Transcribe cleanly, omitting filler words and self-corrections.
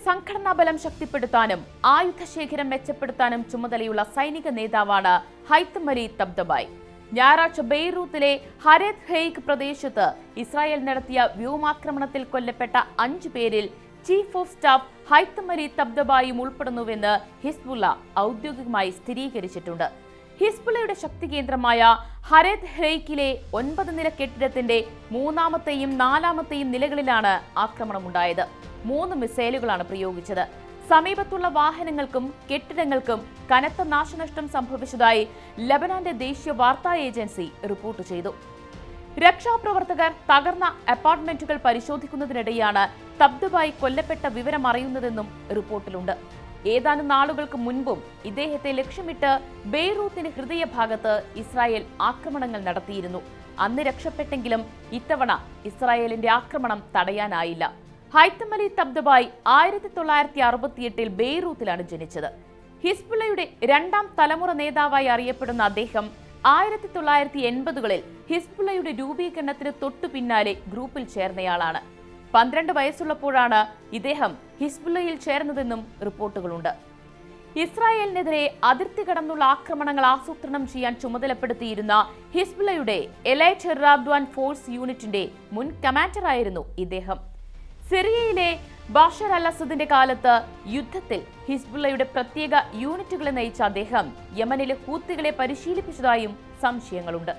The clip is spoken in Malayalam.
സംഘടനാ ബലം ശക്തിപ്പെടുത്താനും ആയുധശേഖരം മെച്ചപ്പെടുത്താനും ചുമതലയുള്ള സൈനിക നേതാവാണ് ഹൈത്തം അലി തബ്തബായി. ഞായറാഴ്ച ബെയ്റൂത്തിലെ ഹരേത് ഹെയ്ക്ക് പ്രദേശത്ത് ഇസ്രായേൽ നടത്തിയ വ്യോമാക്രമണത്തിൽ കൊല്ലപ്പെട്ട 5 പേരിൽ chief of staff Haytham Ali തബ്തബായും ഉൾപ്പെടുന്നുവെന്ന് ഹിസ്ബുള്ള ഔദ്യോഗികമായി സ്ഥിരീകരിച്ചിട്ടുണ്ട്. ഹിസ്ബുള്ളയുടെ ശക്തി കേന്ദ്രമായ ഹരേത് ഹെയ്ക്കിലെ 9 നില കെട്ടിടത്തിന്റെ 3ാമത്തെയും 4ാമത്തെയും നിലകളിലാണ് ആക്രമണമുണ്ടായത്. 3 മിസൈലുകളാണ് പ്രയോഗിച്ചത്. സമീപത്തുള്ള വാഹനങ്ങൾക്കും കെട്ടിടങ്ങൾക്കും കനത്ത നാശനഷ്ടം സംഭവിച്ചതായി ലബനാന്റെ ദേശീയ വാർത്താ ഏജൻസി റിപ്പോർട്ട് ചെയ്തു. രക്ഷാപ്രവർത്തകർ തകർന്ന അപ്പാർട്ട്മെന്റുകൾ പരിശോധിക്കുന്നതിനിടെയാണ് തബ്തബായി കൊല്ലപ്പെട്ട വിവരം അറിയുന്നതെന്നും റിപ്പോർട്ടിലുണ്ട്. ഏതാനും നാളുകൾക്ക് മുൻപും ഇദ്ദേഹത്തെ ലക്ഷ്യമിട്ട് ബെയ്റൂത്തിന്റെ ഹൃദയഭാഗത്ത് ഇസ്രായേൽ ആക്രമണങ്ങൾ നടത്തിയിരുന്നു. അന്ന് രക്ഷപ്പെട്ടെങ്കിലും ഇത്തവണ ഇസ്രായേലിന്റെ ആക്രമണം തടയാനായില്ല. ഹൈത്തം അലി തബ്തബായി 1968 ബെയ്റൂത്തിലാണ് ജനിച്ചത്. ഹിസ്ബുള്ളയുടെ 2ാം തലമുറ നേതാവായി അറിയപ്പെടുന്ന അദ്ദേഹം 1980കളിൽ ഹിസ്ബുള്ളയുടെ രൂപീകരണത്തിന് തൊട്ടു പിന്നാലെ ഗ്രൂപ്പിൽ ചേർന്നയാളാണ്. 12 വയസ്സുള്ളപ്പോഴാണ് ഇദ്ദേഹം ഹിസ്ബുള്ളയിൽ ചേർന്നതെന്നും റിപ്പോർട്ടുകളുണ്ട്. ഇസ്രായേലിനെതിരെ അതിർത്തി കടന്നുള്ള ആക്രമണങ്ങൾ ആസൂത്രണം ചെയ്യാൻ ചുമതലപ്പെടുത്തിയിരുന്ന ഹിസ്ബുള്ളയുടെ എലൈറ്റ് റാദ്വാൻ ഫോഴ്സ് യൂണിറ്റിന്റെ മുൻ കമാൻഡറായിരുന്നു ഇദ്ദേഹം. സിറിയയിലെ ബഷർ അൽ അസദിന്റെ കാലത്ത് യുദ്ധത്തിൽ ഹിസ്ബുള്ളയുടെ പ്രത്യേക യൂണിറ്റുകളെ നയിച്ച അദ്ദേഹം യമനിലെ ഹൂത്തികളെ പരിശീലിപ്പിച്ചതായും സംശയങ്ങളുണ്ട്.